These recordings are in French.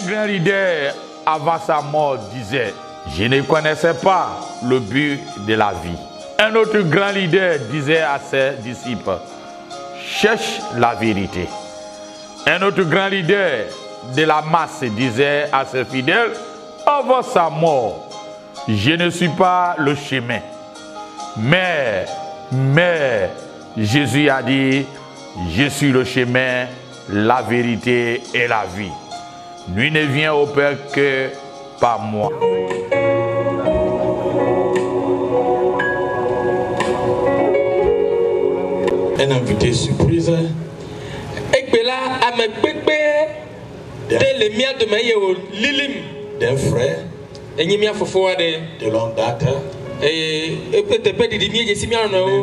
grand leader, avant sa mort, disait, je ne connaissais pas le but de la vie. Un autre grand leader disait à ses disciples, cherche la vérité. Un autre grand leader de la masse disait à ses fidèles, avant sa mort, je ne suis pas le chemin. Mais Jésus a dit, je suis le chemin, la vérité et la vie. Nul ne vient au Père que par moi. Un invité surprise. D'un frère de longue date.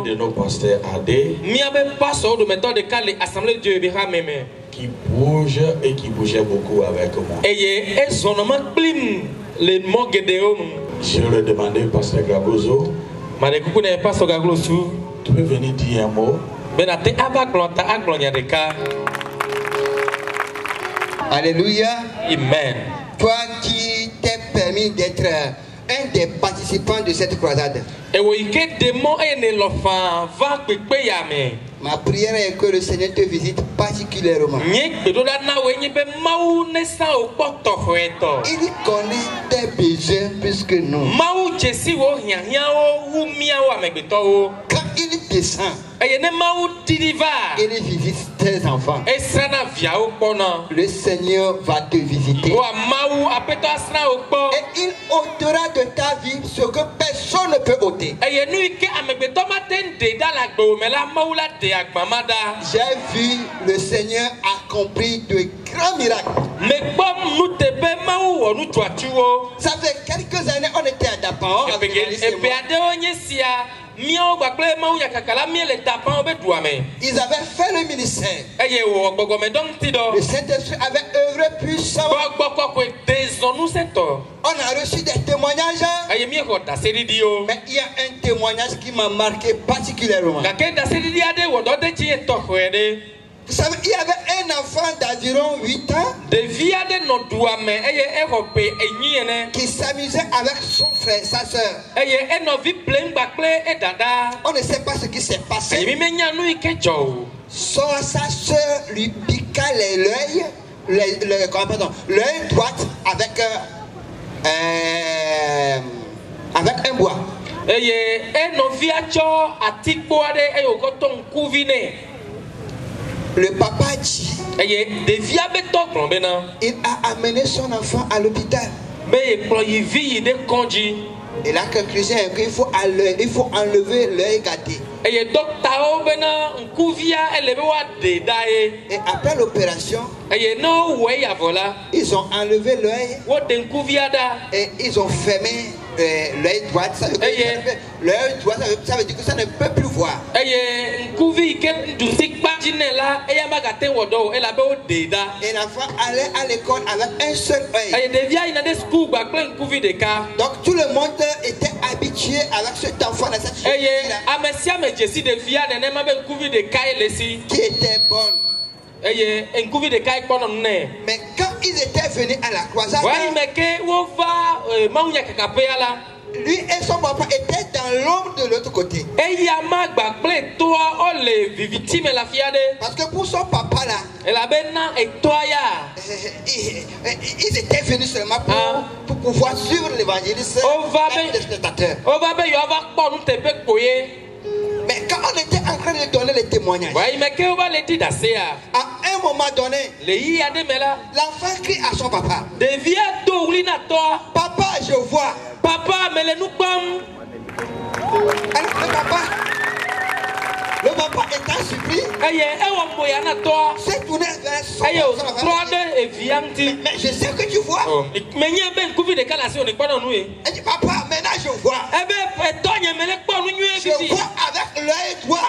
De nos pasteurs AD qui bouge et qui bougeait beaucoup avec moi. Je lui ai demandé, pasteur Gagozo, tu peux venir dire un mot? Alléluia. Amen. Toi qui t'es permis d'être un des participants de cette croisade. Ma prière est que le Seigneur te visite particulièrement. Il connaît tes besoins plus que nous. Quand il descend, il visite tes enfants. Le Seigneur va te visiter. Et il ôtera de ta vie ce que personne ne peut ôter. J'ai vu le Seigneur accomplir de grands miracles. Ça fait quelques années on était à Dapan. Ils avaient fait le ministère. Le Saint-Esprit avait œuvré puissamment. On a reçu des témoignages. Mais il y a un témoignage qui m'a marqué particulièrement. Vous savez, il y avait un enfant d'environ 8 ans qui s'amusait avec son frère, sa soeur. On ne sait pas ce qui s'est passé. Sa soeur lui piqua l'œil droit avec un bois. Le papa dit, il a amené son enfant à l'hôpital. Et la conclusion est qu'il faut enlever l'œil gâté. Et après l'opération, ils ont enlevé l'œil et ils ont fermé l'œil droit. L'œil droit, ça veut dire que ça ne peut plus voir. Et l'enfant allait à l'école avec un seul œil. Donc tout le monde était habitué avec cet enfant dans cette qui était bonne. Mais quand ils étaient venus à la croisade, lui et son papa étaient dans l'ombre de l'autre côté. Parce que pour son papa là, ils étaient venus seulement pour pouvoir suivre l'évangéliste et les spectateurs. Mais quand on était en train de donner les témoignages, à un moment donné, l'enfant crie à son papa, papa, je vois. Le papa étant surpris, s'est tourné vers son papa. Mais je sais que tu vois. Il dit, papa, maintenant je vois. Je vois avec l'œil droit.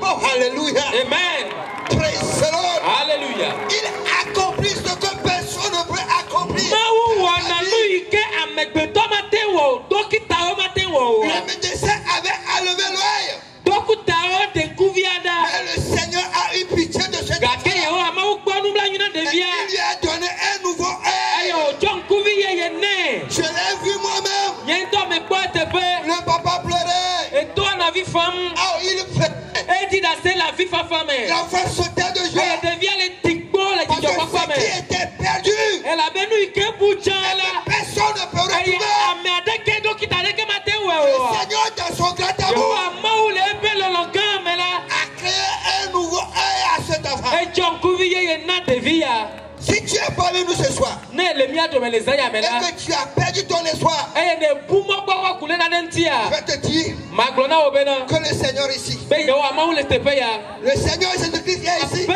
Oh, alléluia. Amen. Praise the Lord. Alléluia. Il accomplit ce que personne ne peut accomplir. Le médecin avait enlevé l'œil. Mais le Seigneur a eu pitié de ce gars. Il lui a va sauter de joie. Parce que ce qui était perdu, personne ne peut retrouver. Le Seigneur dans son grand amour a créé un nouveau œil à cet enfant. Si tu es parmi nous ce soir et que tu as perdu ton espoir, je vais te dire que le Seigneur est ici. Le Seigneur Jésus-Christ est ici.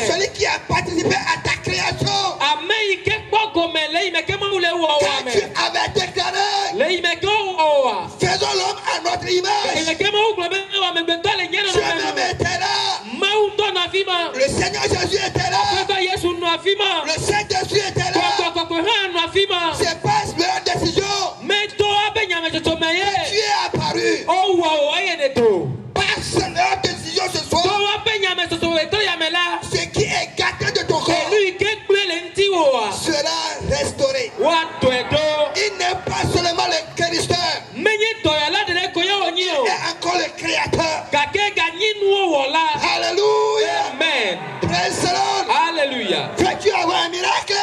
Celui qui a participé à ta création. Quand tu avais déclaré, faisons l'homme à notre image. Dieu même était là. Le Seigneur Jésus était là. Le Saint-Esprit était là. C'est pas leur décision. Tu es apparu. Par leur décision ce soir, ce qui est gâté de ton corps sera restauré. Il n'est pas seulement le guérisseur, il est encore le créateur. Alléluia. Amen. Praise the Lord. Alléluia. Veux-tu avoir un miracle?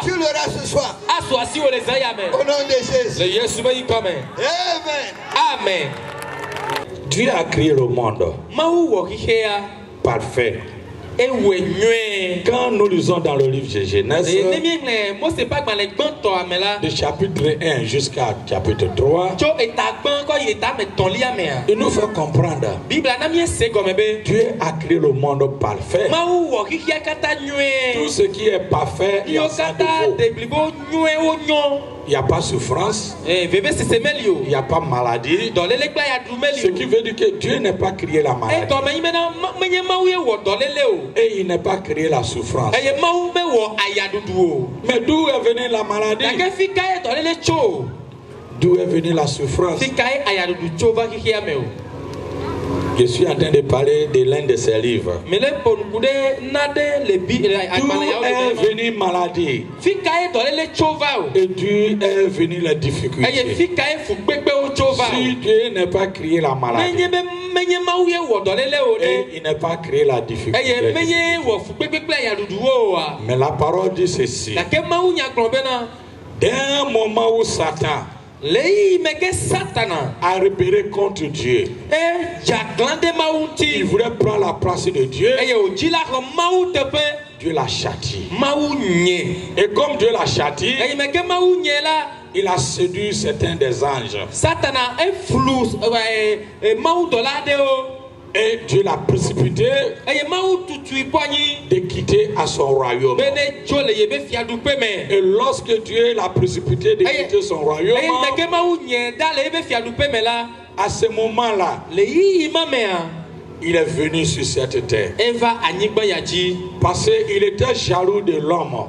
Tu l'auras ce soir. Au nom de Jésus. Amen. Amen. Dieu a créé le monde parfait. Quand nous lisons dans le livre de Genèse, de chapitre 1 jusqu'à chapitre 3, il nous fait comprendre Dieu a créé le monde parfait. Tout ce qui est parfait, il y a sans défaut. Il n'y a pas souffrance, il n'y a pas maladie. Ce qui veut dire que Dieu n'a pas créé la maladie. Et il n'a pas créé la souffrance. Mais d'où est venue la maladie? D'où est venue la souffrance? Je suis en train de parler de l'un de ses livres. D'où est venue maladie? Et d'où est venue la difficulté? Si Dieu n'a pas créé la maladie, et il n'a pas créé la difficulté. Mais la parole dit ceci. D'un moment où Satan a repéré contre Dieu, il voulait prendre la place de Dieu. Dieu l'a châtié. Et comme Dieu l'a châtié, il a séduit certains des anges. Et Dieu l'a précipité de quitter à son royaume. Et lorsque Dieu l'a précipité de quitter son royaume, à ce moment-là, il est venu sur cette terre. Parce qu'il était jaloux de l'homme.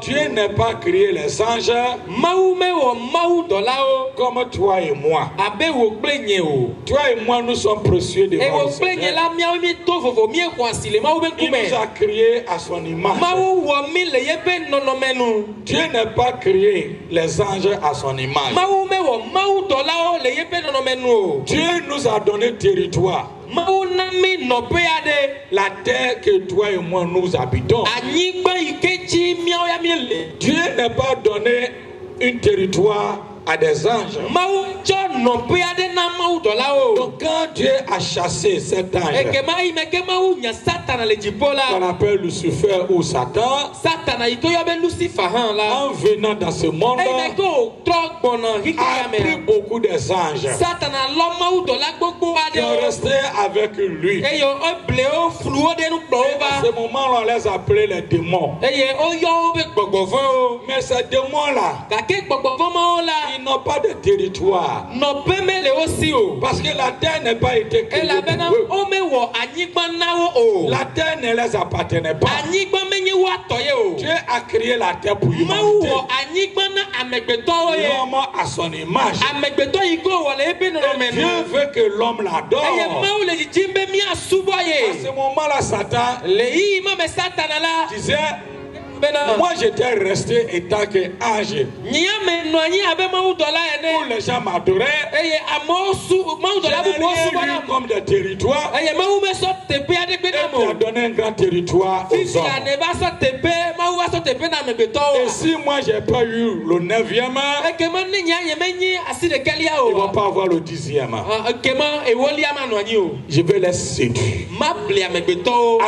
Dieu n'a pas créé les anges comme toi et moi. Toi et moi, nous sommes précieux devant le Seigneur. Il nous a créés à son image. Dieu n'a pas créé les anges à son image. Dieu nous a donné territoire. La terre que toi et moi nous habitons. Dieu n'a pas donné un territoire à des anges. Donc quand Dieu a chassé cet ange qu'on appelle Lucifer ou Satan, en venant dans ce monde, a pris beaucoup des anges qui ont resté avec lui. Et à ce moment on les appelait les démons. Mais ces démons-là, ils n'ont pas de territoire. Parce que la terre n'a pas été créée pour eux. La terre ne les appartenait pas. Dieu a créé la terre pour l'humanité. L'homme à son image. Et Dieu veut que l'homme l'adore. À ce moment-là, Satan disait: Moi j'étais resté étant que ange. Où les gens m'adoraient. Comme des territoires. Et tu as donné un grand territoire aux hommes. Et si moi j'ai pas eu le 9e, ils vont pas avoir le 10e. Je vais les séduire.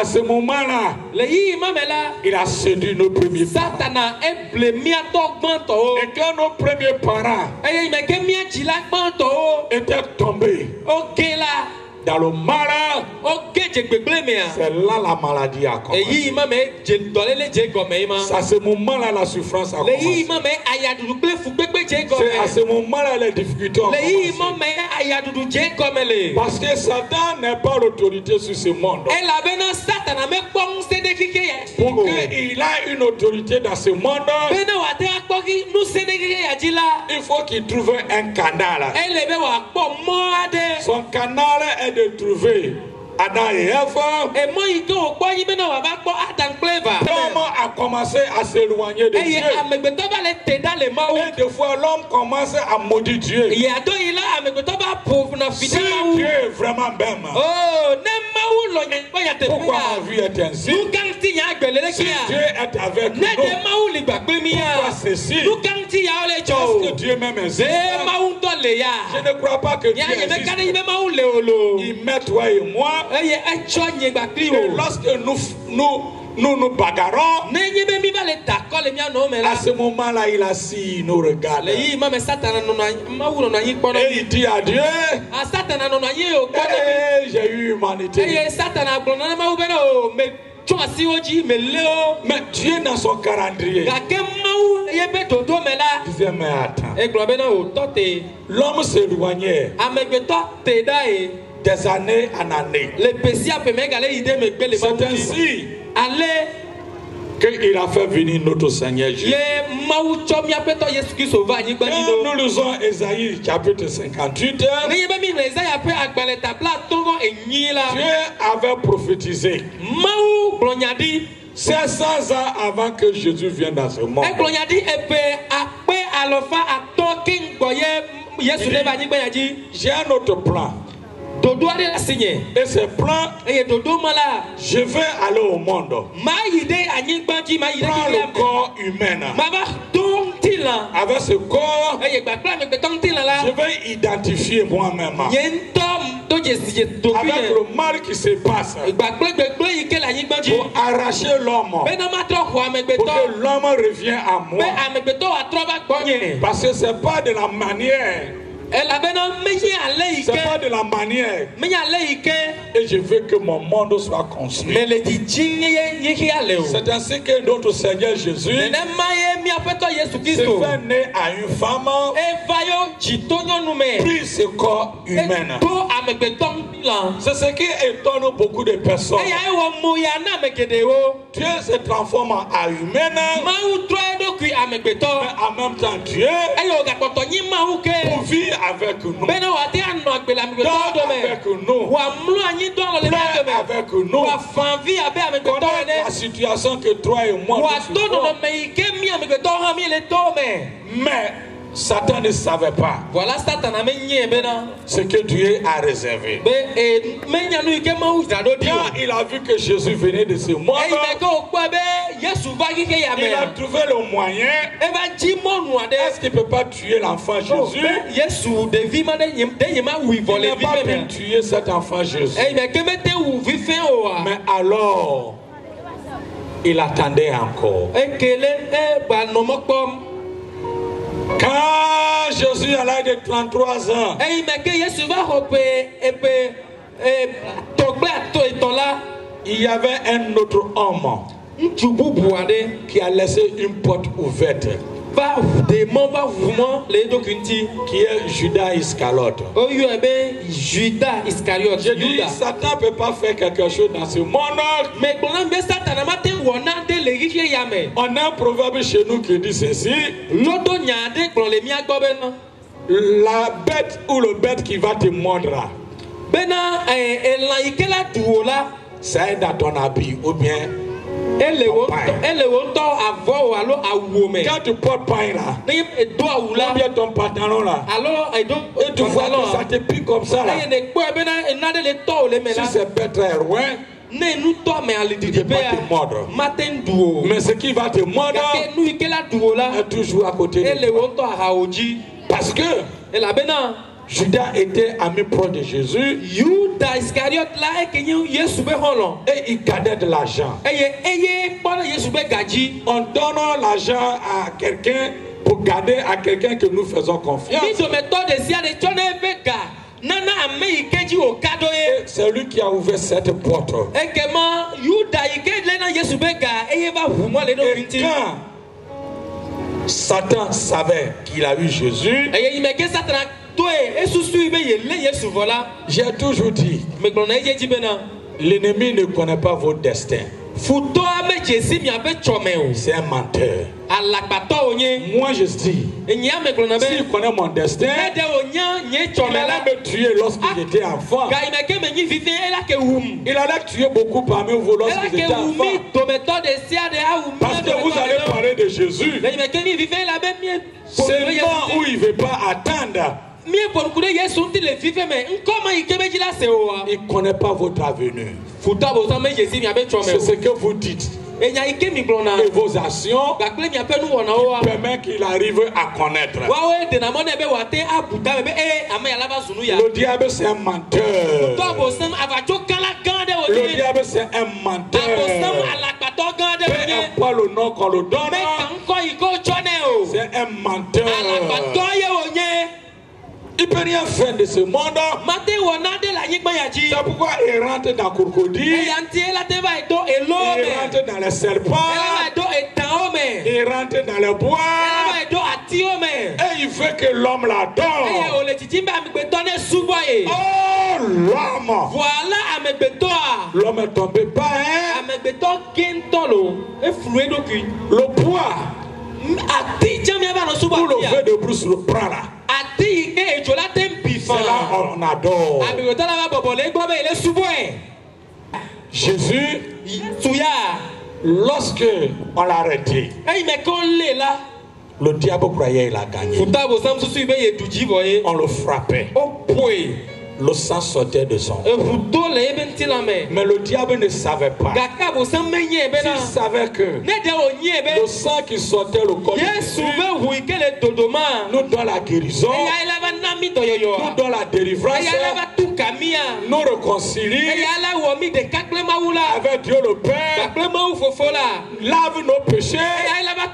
À ce moment-là, il a séduit nos premiers parents. Et quand nos premiers parents étaient tombés dans le malin, c'est là la maladie a commencé. C'est à ce moment-là la souffrance a commencé. C'est à ce moment-là les difficultés ont commencé. Parce que Satan n'est pas l'autorité sur ce monde. Pour qu'il ait une autorité dans ce monde, il faut qu'il trouve un canal. Son canal est de trouver Adam et Ève. L'homme a commencé à s'éloigner de Dieu. Et des fois l'homme commence à maudire Dieu. Si Dieu est vraiment même, pourquoi ma vie est ainsi? Si Dieu est avec nous, pourquoi ceci? Est-ce que Dieu m'aime ainsi? Je ne crois pas que Dieu existe. Il met toi et moi. Et lorsque nous bagarrons, à ce moment-là, il assis, il nous regarde. Et il dit à Dieu, j'ai eu humanité. Mais Dieu dans son calendrier disait, mais attends, l'homme s'éloignait des années en année. C'est ainsi qu'il a fait venir notre Seigneur Jésus. Nous lisons Ésaïe chapitre 58. Dieu avait prophétisé 500 ans avant que Jésus vienne dans ce monde. J'ai un autre plan. Et ce plan, je vais aller au monde. Prends le corps humain. Avec ce corps, je vais identifier moi-même. Avec le mal qui se passe, pour arracher l'homme, pour que l'homme revienne à moi. Parce que ce n'est pas de la manière. C'est pas de la manière. Et je veux que mon monde soit construit. C'est ainsi que notre Seigneur Jésus s'est fait naître à une femme, pris ce corps humain. C'est ce qui étonne beaucoup de personnes. Dieu se transforme en humain, mais en même temps Dieu pour vivre avec nous, avec nous, avec nous, la situation que toi et moi mais Satan ne savait pas ce que Dieu a réservé. Quand il a vu que Jésus venait de ce monde, il a trouvé le moyen. Est-ce qu'il ne peut pas tuer l'enfant Jésus? Il n'a pas pu tuer cet enfant Jésus. Mais alors, il attendait encore. Quand Jésus a l'âge de 33 ans, il y avait un autre homme qui a laissé une porte ouverte, qui est Judas Iscariote. Je dis, Satan ne peut pas faire quelque chose dans ce monde. On a un proverbe chez nous qui dit ceci: la bête ou le bête qui va te mordre, ça est dans ton habit ou bien Quand tu portes pain là, combien ton pantalon là, et tu vois que ça te pique comme ça là. Si c'est peut-être loin, tu ne peux pas te mordre. Mais ce qui va te mordre est toujours à côté de toi. Parce que Judas était ami proche de Jésus. Et il gardait de l'argent. On donne l'argent à quelqu'un pour garder à quelqu'un que nous faisons confiance. C'est lui qui a ouvert cette porte. Et quand Satan savait qu'il a eu Jésus, j'ai toujours dit, l'ennemi ne connaît pas votre destin. C'est un menteur. Moi je dis, s'il connaît mon destin, il allait me tuer lorsque j'étais enfant. Il allait tuer beaucoup parmi vous lorsque j'étais enfant. Parce que vous allez parler de Jésus. C'est là où il ne veut pas attendre. Il ne connaît pas votre avenir. C'est ce que vous dites. Et vos actions permettent qu'il arrive à connaître. Le diable c'est un menteur. Le diable c'est un menteur. Peu importe le nom qu'on le donne, c'est un menteur. Il ne peut rien faire de ce monde. C'est pourquoi il rentre dans le crocodile. Il rentre dans les serpents. Il rentre dans le bois. Et il veut que l'homme l'adore. Oh, l'homme. L'homme est tombé par le bois. Pour le feu de Bruce le prend là. C'est là on adore. Jésus, lorsque on l'a arrêté, le diable croyait qu'il a gagné. On le frappait. Le sang sortait de son corps. Mais le diable ne savait pas. S'il savait que le sang qui sortait le corps de Jésus nous donne la guérison, nous donne la délivrance, nous réconcilie avec Dieu le Père, lave nos péchés.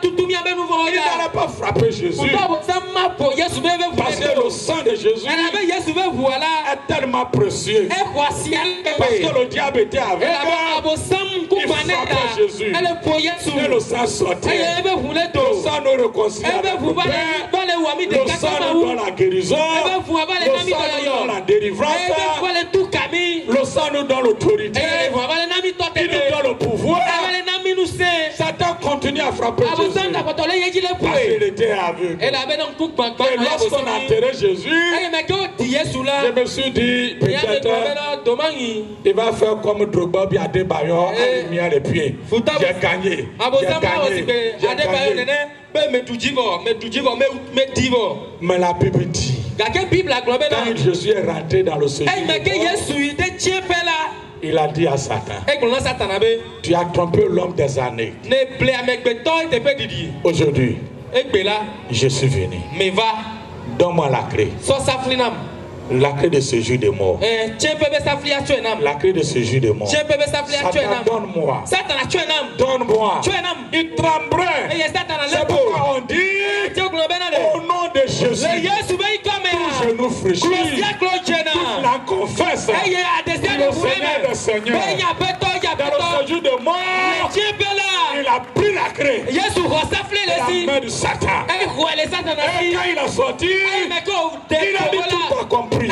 Il n'allait pas frapper Jésus. Parce que le sang de Jésus est tellement précieux. Parce que le diable était avec eux. Il frappait Jésus. Et le sang sortait. Le sang nous réconcilie avec le Père. Le sang nous donne la guérison. Le sang nous donne la délivrance. Le sang nous donne l'autorité. Il nous donne le pouvoir. Satan continue à frapper Jésus. Parce qu'il était aveugle. Et lorsqu'on a enterré Jésus, je me suis dit, peut-être, il va faire comme Drogba, il a des baillons, il a mis les pieds. J'ai gagné. Mais la Bible dit, quand Jésus est rentré dans le séjour, il a dit à Satan, tu as trompé l'homme des années. Aujourd'hui, je suis venu. Donne-moi la clé. La clé de séjour de mort. La clé de séjour de mort. Satan, donne-moi. Donne-moi. Il tremblait. C'est pourquoi on dit au nom de Jésus. Tout genou fléchit. Toute la confesse. Le Seigneur des Seigneurs. Dans le séjour de mort, il a pris la clé. La main de Satan. Et quand il a sorti, il a dit tout a compris.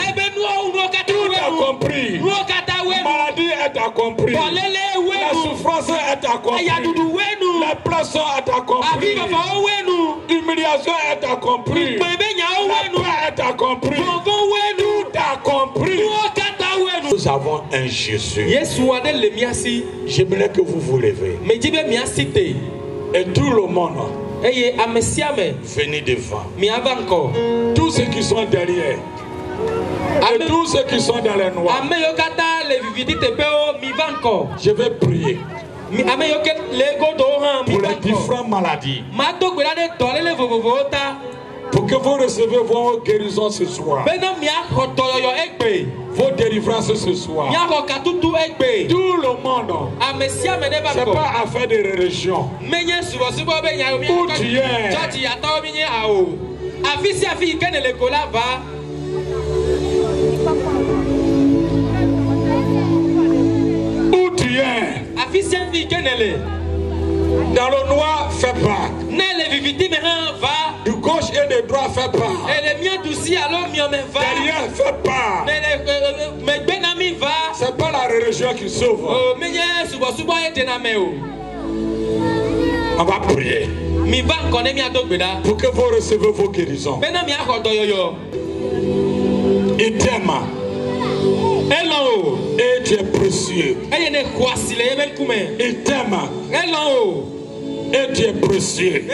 Tout a compris. Maladie est accomplie. La souffrance est accomplie. La pression est accomplie. L'humiliation est accomplie. La paix est accomplie. Tout est accompli. Nous avons un un Jésus. J'aimerais que vous vous levez. Et tout le monde, venez devant. Tous ceux qui sont derrière. Et tous ceux qui sont dans les noirs. Je vais prier pour les différentes maladies. Pour que vous recevez vos guérisons ce soir. Vos délivrances ce soir. Tout le monde. C'est pas affaire de religion. Où tu es? Où tu es? Dans le noir, fais pas. Du gauche et de droite, fais pas. Derrière, fais pas. C'est pas la religion qui sauve. On va prier pour que vous recevez vos guérisons. Il t'aime. Et tu es précieux. Il t'aime. Et tu es précieux.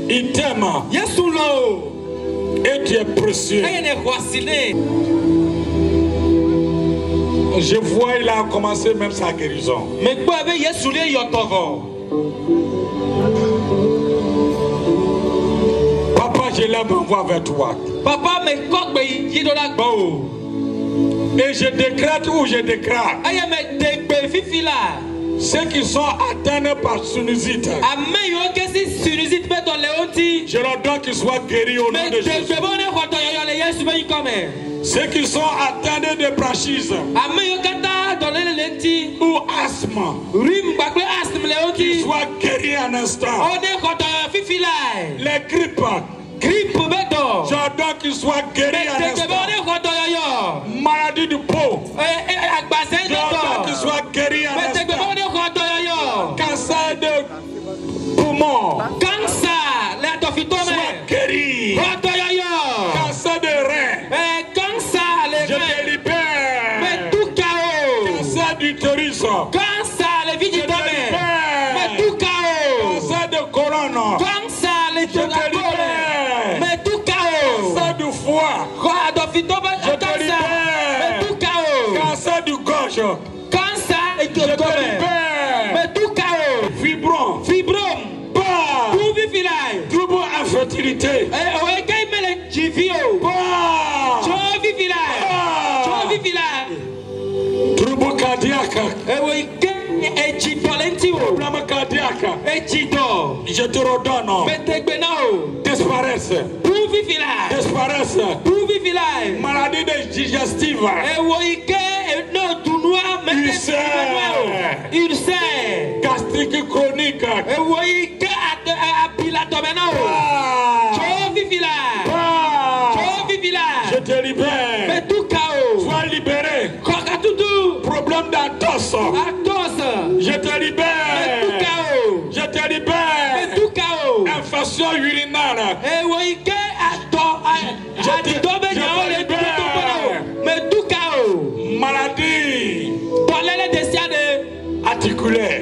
Il t'aime. Et tu es précieux. Je vois, il a commencé même sa guérison. Papa, je l'aime envoie vers toi. Papa, et je décrète où je déclare. Ceux qui sont atteints par sinusite, je leur donne qu'ils soient guéris au nom de Jésus. Ceux qui sont atteints de bronchite ou asthme, qu'ils soient guéris un instant. Les grippes, j'ordonne qu'ils soient guéris un instant. Maladie du peau, j'ordonne qu'ils soient guéris un instant. Cancer de poumon, soit guéri. Cancer de rein, je te libère. Cancer d'utérus, je te libère. Cancer de colonne, je te libère. Cancer du foie, je te libère. Cancer du gorge, je te libère. Trouble infertilité. Trouble cardiaque. Problème cardiaque. Je te redonne. Disparaisse. Disparaisse. Maladie digestive. Ulcère. Gastrique chronique. Je te libère. Sois libéré. Problème d'Athos. Je te libère. Je te libère. Infection urinaire. Je te libère. Maladie articulaire.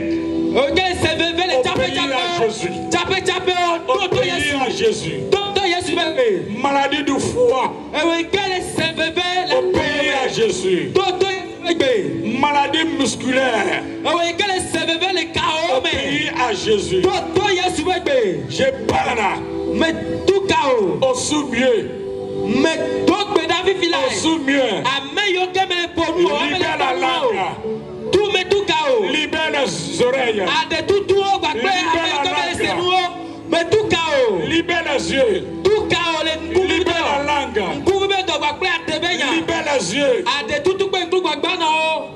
Obéis à Jésus. Maladie du foie. Obéis à Jésus. Maladie musculaire. Obéis à Jésus. Je parle au sous-mieux. Au sous-mieux. Libère la langue. Libère les oreilles. Libère les yeux. Libère la langue. Libère les yeux.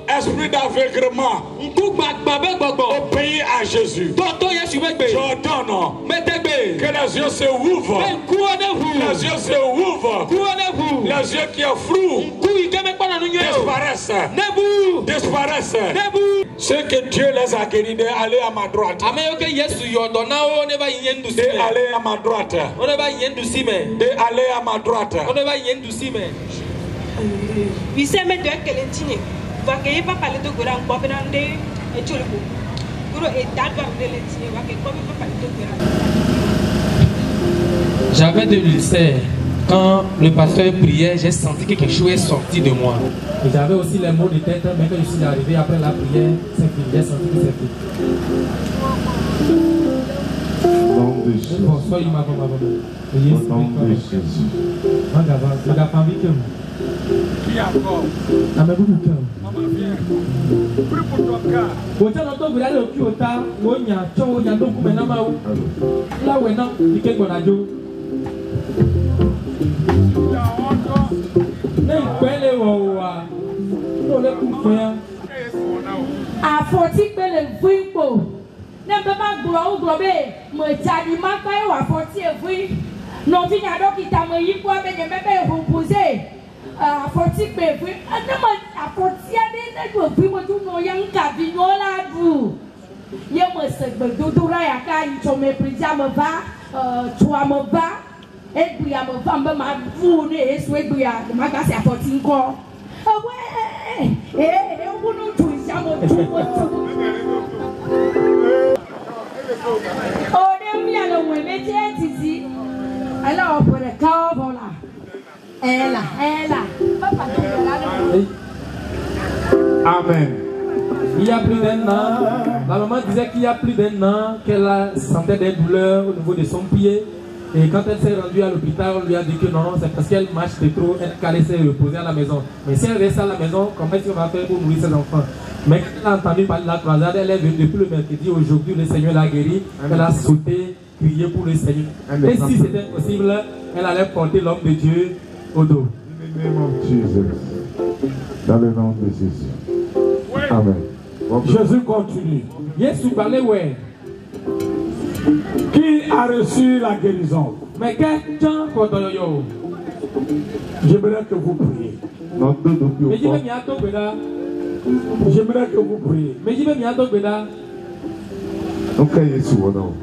Esprit d'aveuglement. Obéis à Jésus. J'ordonne que les yeux se ouvrent. Les yeux se ouvrent. Les yeux qui sont flous disparaissent. Disparaissent. Ceux que Dieu les a guéris, allez à ma droite. Et allez à ma droite. Et allez à ma droite. Il s'est mis de quel est-il? Va qu'il va parler de Goran Bobinande et Chulubu. Guru et Dadam de l'Étine, va qu'il va parler de Goran. J'avais de l'ulcère. Quand le pasteur priait, j'ai senti que quelque chose est sorti de moi. Et j'avais aussi les maux de tête, mais quand je suis arrivé après la prière, j'ai senti que c'est fini. Bonsoir, il m'a dit. Au nom de Jésus. Qui a encore? Amen. Il y a plus d'un an, la maman disait qu'il y a plus d'un an qu'elle sentait des douleurs au niveau de son pied. Et quand elle s'est rendue à l'hôpital, on lui a dit que non, c'est parce qu'elle marche de trop, elle allait se reposer à la maison. Mais si elle reste à la maison, comment est-ce qu'on va faire pour nourrir ses enfants? Mais quand elle a entendu parler de la croisade, elle est venue depuis le mercredi. Aujourd'hui, le Seigneur l'a guérie. Elle a sauté, crié pour le Seigneur. Et si c'était possible, elle allait porter l'homme de Dieu au dos. Dans le nom de Jésus. Amen. Jésus continue. Jésus parlait, ouais. Qui a reçu la guérison? Mais quelqu'un pour yo. J'aimerais que vous priez. Mais je vais m'y attendre là. J'aimerais que vous priez. Mais je vais m'y attendre là. Donc, Jésus, au nom.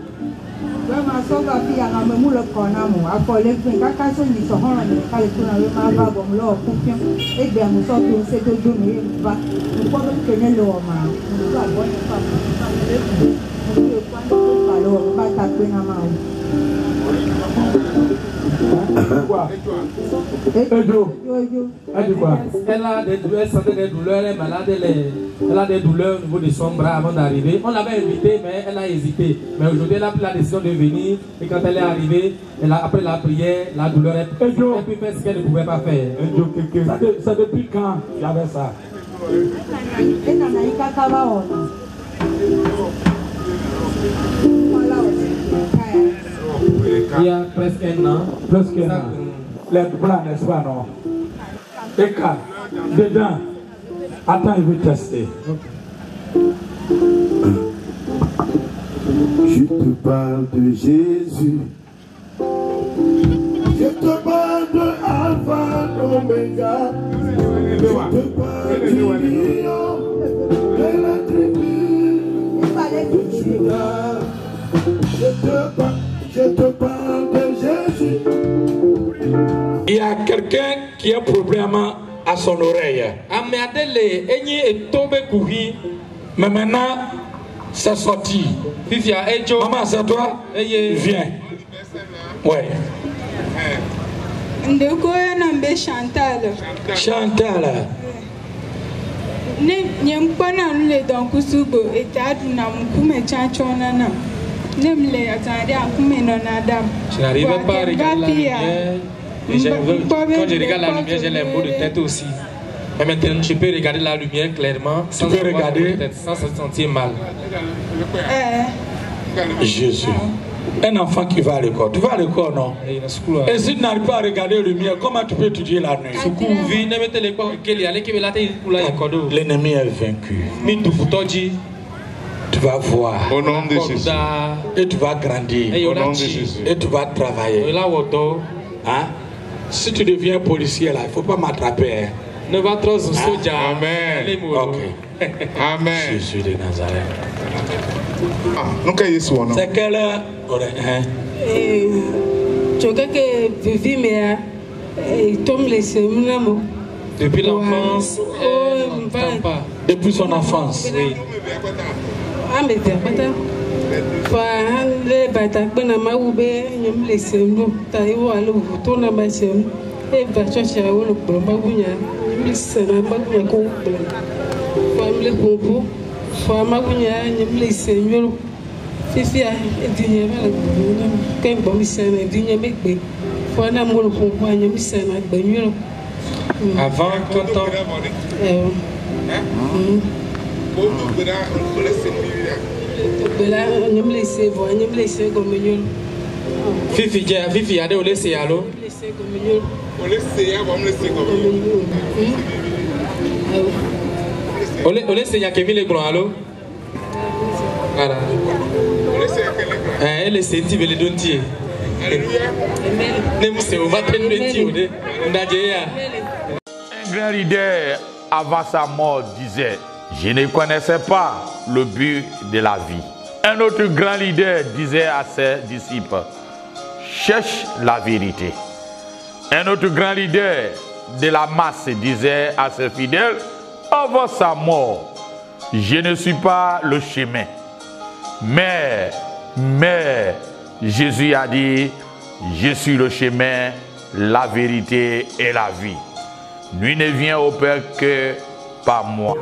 Elle a des douleurs, elle sentait des douleurs, elle est malade, elle a des douleurs au niveau de son bras avant d'arriver. On l'avait invitée, mais elle a hésité. Mais aujourd'hui, elle a pris la décision de venir. Et quand elle est arrivée, après la prière, la douleur, elle a pu faire ce qu'elle ne pouvait pas faire. Ça depuis quand il y avait ça? Il y a presque un an. Presque un an. Les bras, n'est-ce pas, non? Écart. Dedans. Attends, il veut tester. Je te parle de Jésus. Je te parle de Alpha, d'Oméga. Je te parle du lion de la tribu de Judas. Je te parle de Jésus. Il y a quelqu'un qui a un problème à son oreille. Mais maintenant, c'est sorti. Maman, c'est toi? Viens. Ouais. Chantal. Chantal. Je n'arrive pas à regarder la lumière. Et quand je regarde la lumière, j'ai les maux de tête aussi. Mais maintenant, je peux regarder la lumière clairement sans se sentir mal. Jésus. Un enfant qui va à l'école. Tu vas à l'école, non? Et si tu n'arrives pas à regarder la lumière, comment tu peux étudier la nuit? L'ennemi est vaincu. Tu vas voir. Au nom de Jésus. Et tu vas grandir. Au nom de Jésus. Et tu vas travailler. Hein? Si tu deviens policier là, il ne faut pas m'attraper. Hein? Amen. Ok. Amen. Jésus de Nazareth. C'est quelle heure? Tu as que vivi mais il tombe les semaines. Depuis l'enfance, depuis son enfance, oui. Avant, quand on... Fifi, allez au laisser, allô? On laisse il y a Kevin le grand, allô? Voilà. Elle est senti le dontier. Un grand leader avant sa mort disait: je ne connaissais pas le but de la vie. Un autre grand leader disait à ses disciples: cherche la vérité. Un autre grand leader de la masse disait à ses fidèles avant sa mort: je ne suis pas le chemin. Mais Jésus a dit: je suis le chemin, la vérité et la vie. Nul ne vient au Père que par moi.